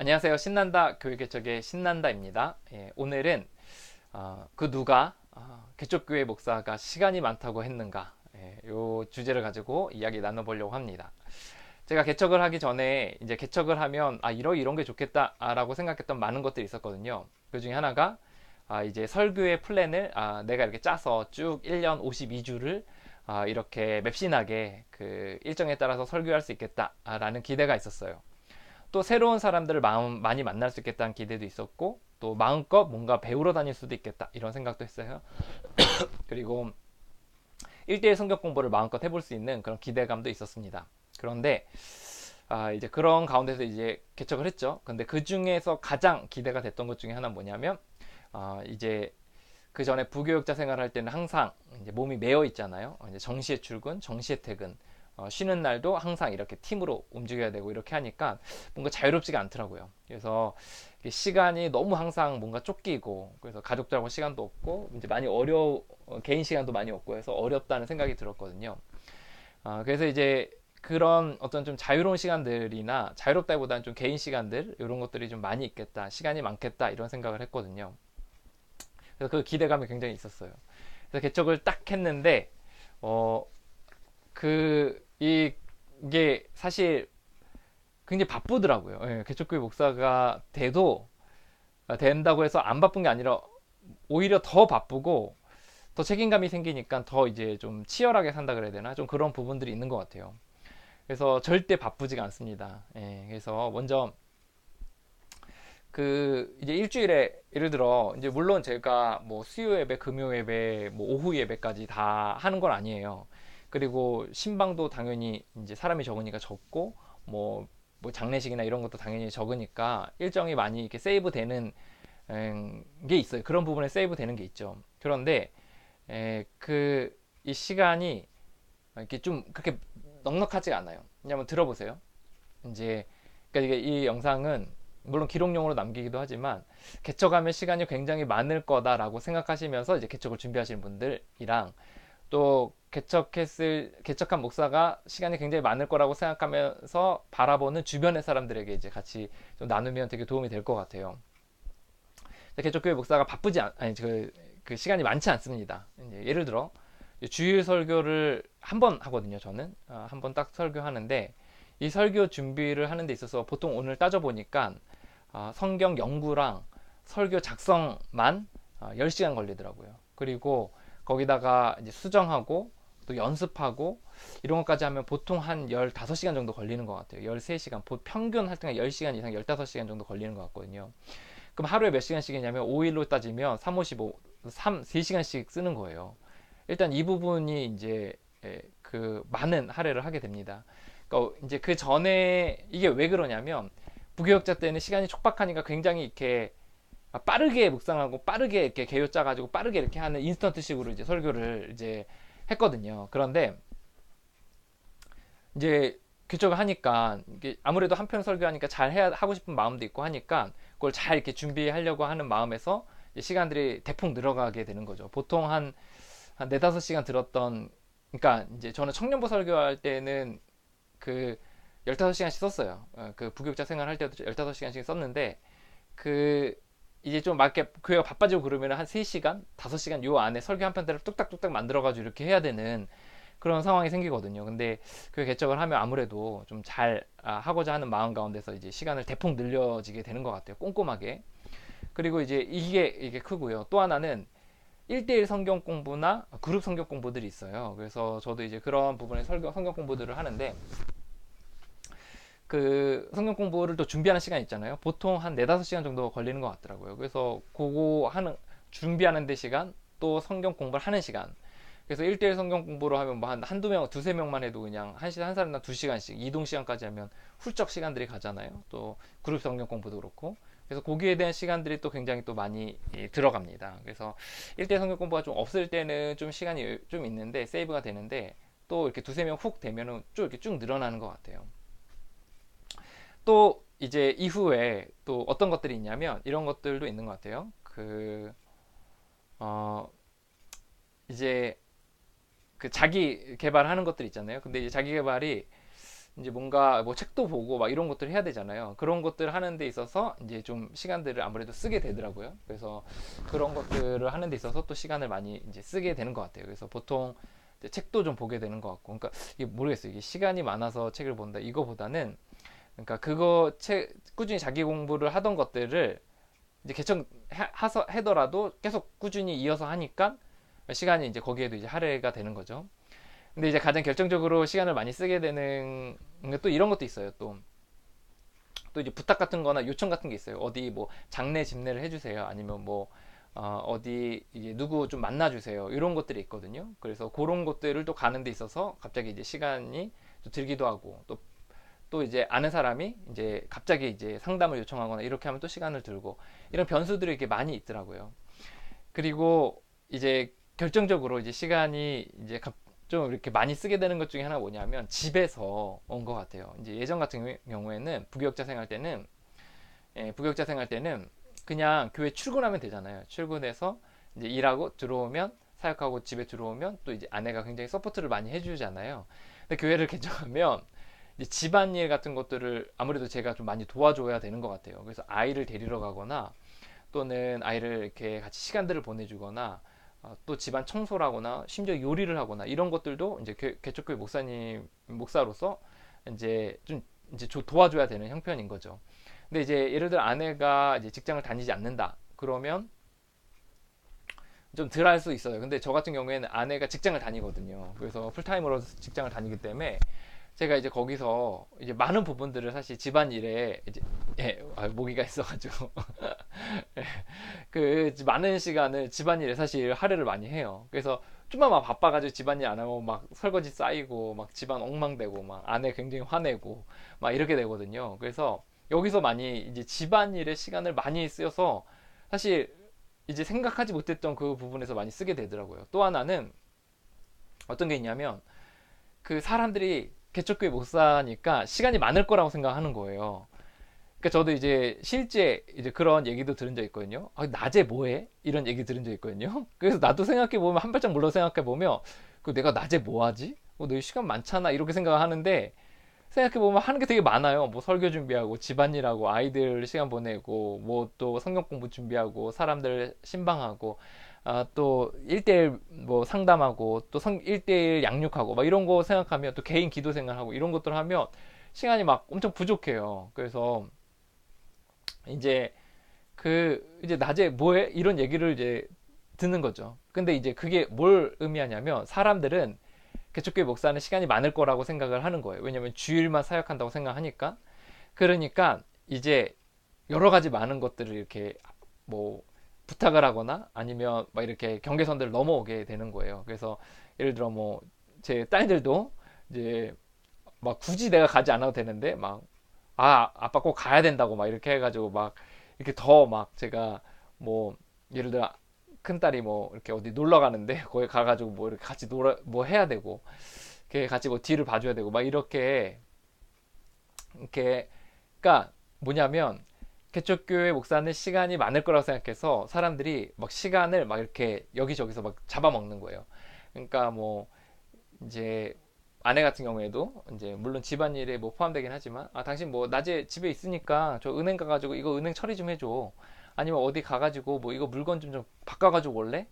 안녕하세요. 신난다 교육개척의 신난다입니다. 오늘은 그 누가 개척교회 목사가 시간이 많다고 했는가, 요 주제를 가지고 이야기 나눠보려고 합니다. 제가 개척을 하기 전에 이제 개척을 하면 이런 게 좋겠다라고 생각했던 많은 것들이 있었거든요. 그 중에 하나가 이제 설교의 플랜을 내가 이렇게 짜서 쭉 1년 52주를 이렇게 맵신하게 그 일정에 따라서 설교할 수 있겠다라는 기대가 있었어요. 또 새로운 사람들을 많이 만날 수 있겠다는 기대도 있었고, 또 마음껏 뭔가 배우러 다닐 수도 있겠다 이런 생각도 했어요. 그리고 1대1 성격 공부를 마음껏 해볼 수 있는 그런 기대감도 있었습니다. 그런데 이제 그런 가운데서 이제 개척을 했죠. 근데 그 중에서 가장 기대가 됐던 것 중에 하나는 뭐냐면, 이제 그 전에 부교육자 생활할 때는 항상 이제 몸이 매여 있잖아요. 이제 정시에 출근, 정시에 퇴근, 쉬는 날도 항상 이렇게 팀으로 움직여야 되고 이렇게 하니까 뭔가 자유롭지가 않더라고요. 그래서 시간이 너무 항상 뭔가 쫓기고, 그래서 가족들하고 시간도 없고 이제 많이 개인 시간도 많이 없고 해서 어렵다는 생각이 들었거든요. 그래서 이제 그런 어떤 좀 자유로운 시간들이나, 자유롭다기보다는 좀 개인 시간들 이런 것들이 좀 많이 있겠다, 시간이 많겠다 이런 생각을 했거든요. 그래서 그 기대감이 굉장히 있었어요. 그래서 개척을 딱 했는데 어, 이게 사실 굉장히 바쁘더라고요. 개척교회 목사가 된다고 해서 안 바쁜 게 아니라 오히려 더 바쁘고 더 책임감이 생기니까 더 이제 좀 치열하게 산다 그래야 되나, 좀 그런 부분들이 있는 것 같아요. 그래서 절대 바쁘지가 않습니다. 그래서 먼저 그 이제 일주일에 예를 들어, 이제 물론 제가 뭐 수요 예배, 금요 예배, 뭐 오후 예배까지 다 하는 건 아니에요. 그리고 신방도 당연히 이제 사람이 적으니까 적고, 뭐, 뭐 장례식이나 이런 것도 당연히 적으니까 일정이 많이 이렇게 세이브 되는 게 있어요. 그런 부분에 세이브 되는 게 있죠. 그런데 그 이 시간이 이렇게 좀 그렇게 넉넉하지가 않아요. 왜냐면 들어보세요. 이제 그러니까 이 영상은 물론 기록용으로 남기기도 하지만, 개척하면 시간이 굉장히 많을 거다라고 생각하시면서 이제 개척을 준비하시는 분들이랑, 또 개척한 목사가 시간이 굉장히 많을 거라고 생각하면서 바라보는 주변의 사람들에게 이제 같이 좀 나누면 되게 도움이 될 것 같아요. 개척교회 목사가 아니 그 시간이 많지 않습니다. 이제 예를 들어 주일 설교를 한 번 하거든요. 저는 한 번 딱 설교하는데, 이 설교 준비를 하는 데 있어서 보통 오늘 따져보니까 성경 연구랑 설교 작성만 10시간 걸리더라고요. 그리고 거기다가 이제 수정하고 또 연습하고 이런 것까지 하면 보통 한 15시간 정도 걸리는 것 같아요. 13시간, 평균 할 때가 10시간 이상 15시간 정도 걸리는 것 같거든요. 그럼 하루에 몇 시간씩이냐면 5일로 따지면 3, 5, 3시간씩 쓰는 거예요. 일단 이 부분이 이제 그 많은 할애를 하게 됩니다. 그러니까 이제 그 전에 이게 왜 그러냐면, 부교육자 때는 시간이 촉박하니까 굉장히 이렇게 빠르게 묵상하고 빠르게 이렇게 개요 짜가지고 빠르게 이렇게 하는 인스턴트식으로 이제 설교를 이제 했거든요. 그런데 이제 개척을 하니까 이게 아무래도 한 편 설교하니까 잘 해야 하고 싶은 마음도 있고 하니까, 그걸 잘 이렇게 준비하려고 하는 마음에서 시간들이 대폭 늘어가게 되는 거죠. 보통 한 4-5시간 들었던, 그러니까 이제 저는 청년부 설교할 때는 그 15시간씩 썼어요. 그 부교육자 생활할 때도 15시간씩 썼는데, 그 이제 좀 맞게 교회가 바빠지고 그러면 한 3시간, 5시간 요 안에 설교 한 편들을 뚝딱뚝딱 만들어가지고 이렇게 해야 되는 그런 상황이 생기거든요. 근데 그 개척을 하면 아무래도 좀 잘 하고자 하는 마음 가운데서 이제 시간을 대폭 늘려지게 되는 것 같아요. 꼼꼼하게. 그리고 이제 이게 크고요. 또 하나는 1대1 성경 공부나 그룹 성경 공부들이 있어요. 그래서 저도 이제 그런 부분에 성경 공부들을 하는데, 그 성경 공부를 또 준비하는 시간 있잖아요. 보통 한 4-5시간 정도 걸리는 것 같더라고요. 그래서 그거 준비하는 데 시간, 또 성경 공부를 하는 시간. 그래서 1대1 성경 공부로 하면 뭐 한두 명, 두세 명만 해도 그냥 한 사람당 2시간씩, 이동 시간까지 하면 훌쩍 시간들이 가잖아요. 또 그룹 성경 공부도 그렇고. 그래서 거기에 대한 시간들이 또 굉장히 또 많이 들어갑니다. 그래서 1대1 성경 공부가 좀 없을 때는 좀 시간이 좀 있는데, 세이브가 되는데, 또 이렇게 두세 명 훅 되면은 쭉 이렇게 쭉 늘어나는 것 같아요. 또 이제 이후에 또 어떤 것들이 있냐면 이런 것들도 있는 것 같아요. 어, 이제 자기 개발하는 것들 있잖아요. 근데 이제 자기 개발이 이제 뭔가 뭐 책도 보고 막 이런 것들 해야 되잖아요. 그런 것들 하는 데 있어서 이제 좀 시간들을 아무래도 쓰게 되더라고요. 그래서 그런 것들을 하는 데 있어서 또 시간을 많이 이제 쓰게 되는 것 같아요. 그래서 보통 이제 책도 좀 보게 되는 것 같고, 그러니까 이게 모르겠어요. 이게 시간이 많아서 책을 본다 이거보다는, 그러니까 그거 책 꾸준히 자기 공부를 하던 것들을 이제 해더라도 계속 꾸준히 이어서 하니까 시간이 이제 거기에도 이제 할애가 되는 거죠. 근데 이제 가장 결정적으로 시간을 많이 쓰게 되는 게 또 이런 것도 있어요. 또 이제 부탁 같은 거나 요청 같은 게 있어요. 어디 뭐 장례 집례를 해주세요. 아니면 뭐 어디 이제 누구 좀 만나주세요. 이런 것들이 있거든요. 그래서 그런 것들을 또 가는 데 있어서 갑자기 이제 시간이 또 들기도 하고, 또 이제 아는 사람이 이제 갑자기 이제 상담을 요청하거나 이렇게 하면 또 시간을 들고, 이런 변수들이 이렇게 많이 있더라고요. 그리고 이제 결정적으로 이제 시간이 이제 좀 이렇게 많이 쓰게 되는 것 중에 하나가 뭐냐면 집에서 온 것 같아요. 이제 예전 같은 경우에는 부교육자 생활 때는 그냥 교회 출근하면 되잖아요. 출근해서 이제 일하고 들어오면 사역하고 집에 들어오면 또 이제 아내가 굉장히 서포트를 많이 해주잖아요. 근데 교회를 개종하면 이제 집안일 같은 것들을 아무래도 제가 좀 많이 도와줘야 되는 것 같아요. 그래서 아이를 데리러 가거나 또는 아이를 이렇게 같이 시간들을 보내주거나 또 집안 청소를 하거나 심지어 요리를 하거나 이런 것들도 이제 개척교회 목사로서 이제 좀 이제 도와줘야 되는 형편인 거죠. 근데 이제 예를 들어 아내가 이제 직장을 다니지 않는다. 그러면 좀 덜 할 수 있어요. 근데 저 같은 경우에는 아내가 직장을 다니거든요. 그래서 풀타임으로 직장을 다니기 때문에 제가 이제 거기서 이제 많은 부분들을 사실 집안일에 이제 모기가 있어가지고 그 많은 시간을 집안일에 사실 할애를 많이 해요. 그래서 좀만 막 바빠가지고 집안일 안 하고 막 설거지 쌓이고 막 집안 엉망되고 막 아내 굉장히 화내고 막 이렇게 되거든요. 그래서 여기서 많이 이제 집안일에 시간을 많이 쓰여서 사실 이제 생각하지 못했던 그 부분에서 많이 쓰게 되더라고요. 또 하나는 어떤 게 있냐면 그 사람들이 개척교회 목사니까 시간이 많을 거라고 생각하는 거예요. 그러니까 저도 이제 실제 이제 그런 얘기도 들은 적 있거든요. 낮에 뭐해? 이런 얘기 들은 적 있거든요. 그래서 나도 생각해 보면 한 발짝 물러 생각해 보면 그 내가 낮에 뭐 하지? 너 시간 많잖아 이렇게 생각을 하는데 생각해 보면 하는 게 되게 많아요. 뭐 설교 준비하고 집안일하고 아이들 시간 보내고 뭐 또 성경 공부 준비하고 사람들 신방하고 또 1대1 뭐 상담하고 또 1대1 양육하고 막 이런 거 생각하면 또 개인 기도 생활하고 이런 것들 하면 시간이 막 엄청 부족해요. 그래서 이제 이제 낮에 뭐해? 이런 얘기를 이제 듣는 거죠. 근데 이제 그게 뭘 의미하냐면 사람들은 개척교회 목사는 시간이 많을 거라고 생각을 하는 거예요. 왜냐면 주일만 사역한다고 생각하니까. 그러니까 이제 여러 가지 많은 것들을 이렇게 뭐 부탁을 하거나 아니면 막 이렇게 경계선들을 넘어오게 되는 거예요. 그래서 예를 들어 뭐 제 딸들도 이제 막 굳이 내가 가지 않아도 되는데 막 아빠 꼭 가야 된다고 막 이렇게 해가지고 막 이렇게 더 막 제가 뭐 예를 들어 큰 딸이 뭐 이렇게 어디 놀러 가는데 거기 가가지고 뭐 이렇게 같이 놀아 뭐 해야 되고 걔 같이 뭐 뒤를 봐줘야 되고 막 이렇게 그러니까 뭐냐면 개척교회 목사는 시간이 많을 거라고 생각해서 사람들이 막 시간을 막 이렇게 여기저기서 막 잡아먹는 거예요. 그러니까 뭐 이제 아내 같은 경우에도 이제 물론 집안일에 뭐 포함되긴 하지만 당신 뭐 낮에 집에 있으니까 저 은행 가가지고 이거 은행 처리 좀 해줘. 아니면 어디 가가지고 뭐 이거 물건 좀 바꿔가지고 올래?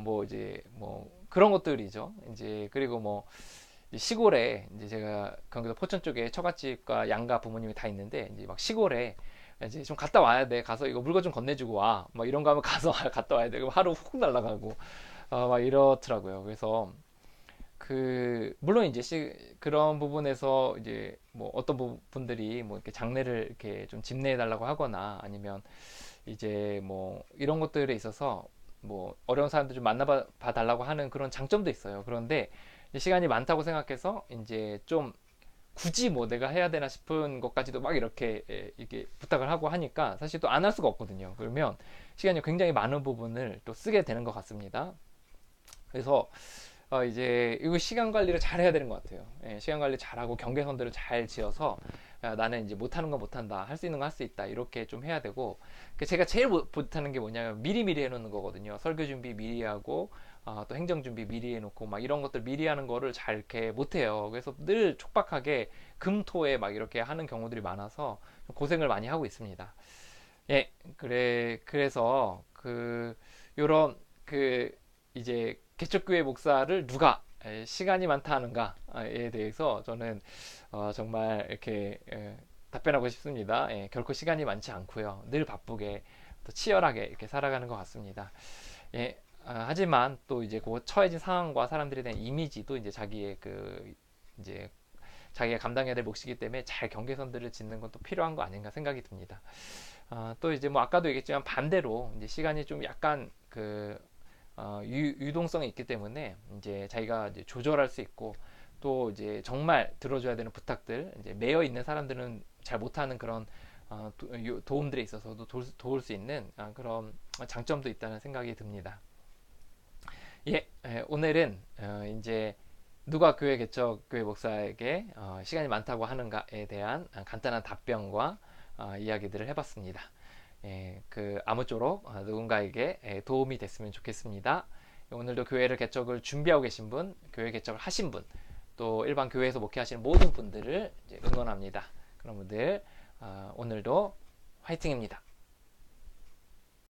뭐 이제 뭐 그런 것들이죠. 이제 그리고 뭐 시골에 이제 제가 경기도 포천 쪽에 처갓집과 양가 부모님이 다 있는데 이제 막 시골에 이제 좀 갔다 와야 돼. 가서 이거 물건 좀 건네주고 와. 막 이런 거 하면 가서 갔다 와야 돼. 그럼 하루 훅 날아가고 막 이렇더라고요. 그래서 물론 이제 그런 부분에서 이제 뭐 어떤 분들이 뭐 이렇게 장례를 이렇게 좀 집례해 달라고 하거나 아니면 이제 뭐 이런 것들에 있어서 뭐 어려운 사람들 좀 만나봐 달라고 하는 그런 장점도 있어요. 그런데 시간이 많다고 생각해서 이제 좀 굳이 뭐 내가 해야 되나 싶은 것까지도 막 이렇게 이게 부탁을 하고 하니까 사실 또 안 할 수가 없거든요. 그러면 시간이 굉장히 많은 부분을 또 쓰게 되는 것 같습니다. 그래서 이제 이거 시간 관리를 잘 해야 되는 것 같아요. 시간 관리 잘하고 경계선들을 잘 지어서 나는 이제 못하는 거 못한다, 할 수 있는 거 할 수 있다 이렇게 좀 해야 되고 제가 제일 못하는 게 뭐냐면 미리미리 해놓는 거거든요. 설교 준비 미리 하고 또 행정 준비 미리 해놓고 막 이런 것들 미리 하는 거를 잘 이렇게 못해요. 그래서 늘 촉박하게 금토에 막 이렇게 하는 경우들이 많아서 좀 고생을 많이 하고 있습니다. 예, 그래서 요런 이제 개척교회 목사를 누가 시간이 많다 하는가에 대해서 저는 정말 이렇게 답변하고 싶습니다. 예, 결코 시간이 많지 않고요. 늘 바쁘게 또 치열하게 이렇게 살아가는 것 같습니다. 예, 하지만 또 이제 그 처해진 상황과 사람들에 대한 이미지도 이제 이제 자기가 감당해야 될 몫이기 때문에 잘 경계선들을 짓는 것도 필요한 거 아닌가 생각이 듭니다. 또 이제 뭐 아까도 얘기했지만 반대로 이제 시간이 좀 약간 유동성이 있기 때문에 이제 자기가 이제 조절할 수 있고 또 이제 정말 들어줘야 되는 부탁들 이제 매여 있는 사람들은 잘 못하는 그런 도움들에 있어서도 도울 수 있는 그런 장점도 있다는 생각이 듭니다. 예, 오늘은 이제 누가 교회 개척 교회 목사에게 시간이 많다고 하는가에 대한 간단한 답변과 이야기들을 해봤습니다. 예, 아무쪼록 누군가에게 도움이 됐으면 좋겠습니다. 오늘도 교회를 개척을 준비하고 계신 분, 교회 개척을 하신 분, 또 일반 교회에서 목회하시는 모든 분들을 이제 응원합니다. 그런 분들 오늘도 화이팅입니다.